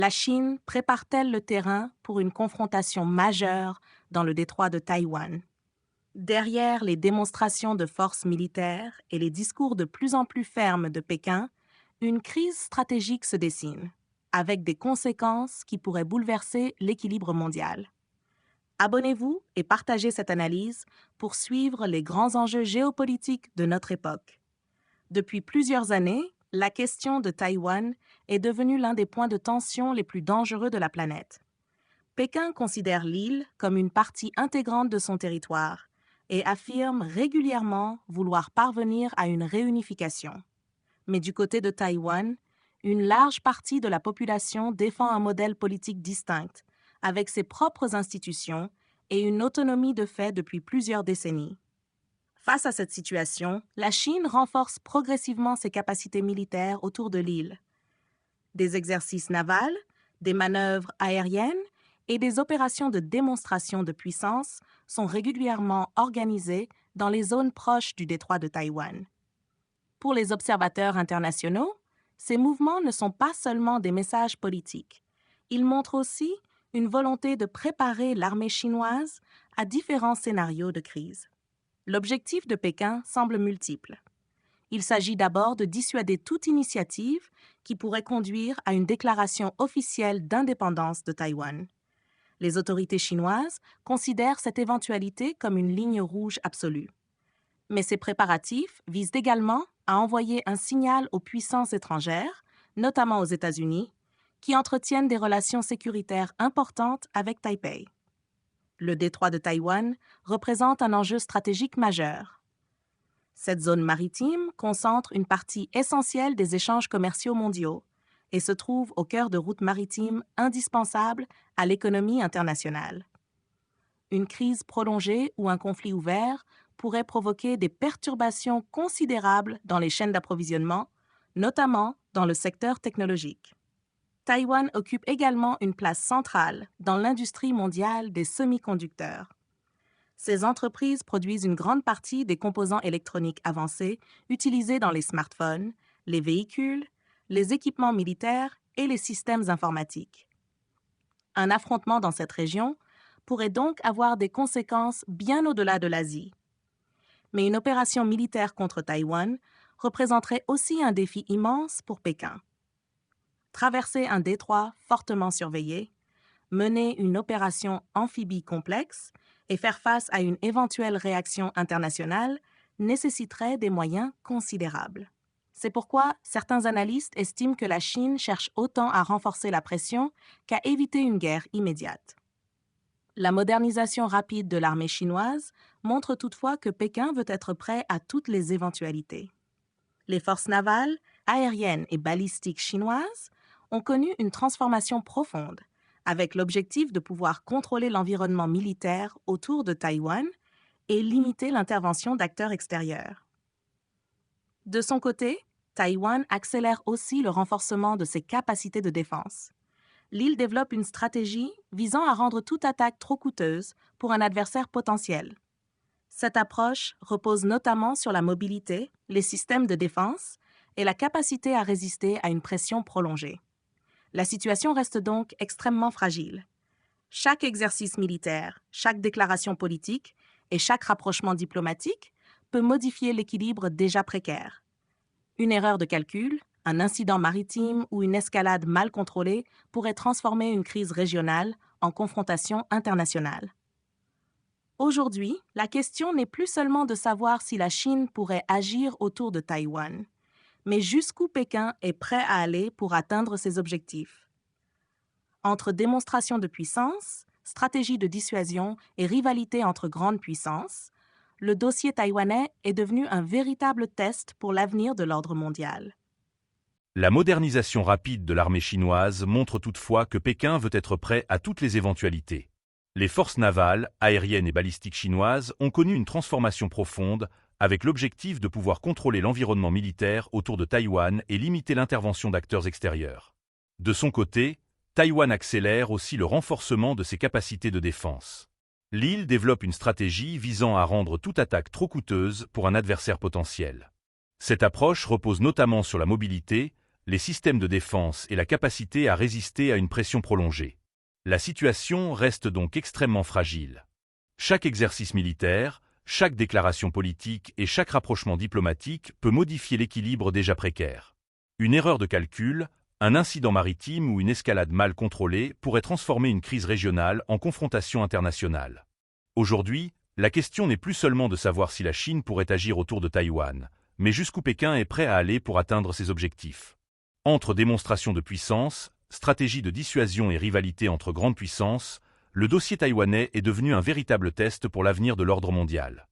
La Chine prépare-t-elle le terrain pour une confrontation majeure dans le détroit de Taïwan? Derrière les démonstrations de force militaire et les discours de plus en plus fermes de Pékin, une crise stratégique se dessine, avec des conséquences qui pourraient bouleverser l'équilibre mondial. Abonnez-vous et partagez cette analyse pour suivre les grands enjeux géopolitiques de notre époque. Depuis plusieurs années, la question de Taïwan est devenue l'un des points de tension les plus dangereux de la planète. Pékin considère l'île comme une partie intégrante de son territoire et affirme régulièrement vouloir parvenir à une réunification. Mais du côté de Taïwan, une large partie de la population défend un modèle politique distinct, avec ses propres institutions et une autonomie de fait depuis plusieurs décennies. Face à cette situation, la Chine renforce progressivement ses capacités militaires autour de l'île. Des exercices navals, des manœuvres aériennes et des opérations de démonstration de puissance sont régulièrement organisées dans les zones proches du détroit de Taïwan. Pour les observateurs internationaux, ces mouvements ne sont pas seulement des messages politiques. Ils montrent aussi une volonté de préparer l'armée chinoise à différents scénarios de crise. L'objectif de Pékin semble multiple. Il s'agit d'abord de dissuader toute initiative qui pourrait conduire à une déclaration officielle d'indépendance de Taïwan. Les autorités chinoises considèrent cette éventualité comme une ligne rouge absolue. Mais ces préparatifs visent également à envoyer un signal aux puissances étrangères, notamment aux États-Unis, qui entretiennent des relations sécuritaires importantes avec Taipei. Le détroit de Taïwan représente un enjeu stratégique majeur. Cette zone maritime concentre une partie essentielle des échanges commerciaux mondiaux et se trouve au cœur de routes maritimes indispensables à l'économie internationale. Une crise prolongée ou un conflit ouvert pourrait provoquer des perturbations considérables dans les chaînes d'approvisionnement, notamment dans le secteur technologique. Taïwan occupe également une place centrale dans l'industrie mondiale des semi-conducteurs. Ces entreprises produisent une grande partie des composants électroniques avancés utilisés dans les smartphones, les véhicules, les équipements militaires et les systèmes informatiques. Un affrontement dans cette région pourrait donc avoir des conséquences bien au-delà de l'Asie. Mais une opération militaire contre Taïwan représenterait aussi un défi immense pour Pékin. Traverser un détroit fortement surveillé, mener une opération amphibie complexe et faire face à une éventuelle réaction internationale nécessiterait des moyens considérables. C'est pourquoi certains analystes estiment que la Chine cherche autant à renforcer la pression qu'à éviter une guerre immédiate. La modernisation rapide de l'armée chinoise montre toutefois que Pékin veut être prêt à toutes les éventualités. Les forces navales, aériennes et balistiques chinoises ont connu une transformation profonde, avec l'objectif de pouvoir contrôler l'environnement militaire autour de Taïwan et limiter l'intervention d'acteurs extérieurs. De son côté, Taïwan accélère aussi le renforcement de ses capacités de défense. L'île développe une stratégie visant à rendre toute attaque trop coûteuse pour un adversaire potentiel. Cette approche repose notamment sur la mobilité, les systèmes de défense et la capacité à résister à une pression prolongée. La situation reste donc extrêmement fragile. Chaque exercice militaire, chaque déclaration politique et chaque rapprochement diplomatique peut modifier l'équilibre déjà précaire. Une erreur de calcul, un incident maritime ou une escalade mal contrôlée pourrait transformer une crise régionale en confrontation internationale. Aujourd'hui, la question n'est plus seulement de savoir si la Chine pourrait agir autour de Taïwan, mais jusqu'où Pékin est prêt à aller pour atteindre ses objectifs. Entre démonstration de puissance, stratégie de dissuasion et rivalité entre grandes puissances, le dossier taïwanais est devenu un véritable test pour l'avenir de l'ordre mondial. La modernisation rapide de l'armée chinoise montre toutefois que Pékin veut être prêt à toutes les éventualités. Les forces navales, aériennes et balistiques chinoises ont connu une transformation profonde avec l'objectif de pouvoir contrôler l'environnement militaire autour de Taïwan et limiter l'intervention d'acteurs extérieurs. De son côté, Taïwan accélère aussi le renforcement de ses capacités de défense. L'île développe une stratégie visant à rendre toute attaque trop coûteuse pour un adversaire potentiel. Cette approche repose notamment sur la mobilité, les systèmes de défense et la capacité à résister à une pression prolongée. La situation reste donc extrêmement fragile. Chaque exercice militaire, chaque déclaration politique et chaque rapprochement diplomatique peut modifier l'équilibre déjà précaire. Une erreur de calcul, un incident maritime ou une escalade mal contrôlée pourrait transformer une crise régionale en confrontation internationale. Aujourd'hui, la question n'est plus seulement de savoir si la Chine pourrait agir autour de Taïwan, mais jusqu'où Pékin est prêt à aller pour atteindre ses objectifs. Entre démonstration de puissance, stratégie de dissuasion et rivalité entre grandes puissances, le dossier taïwanais est devenu un véritable test pour l'avenir de l'ordre mondial.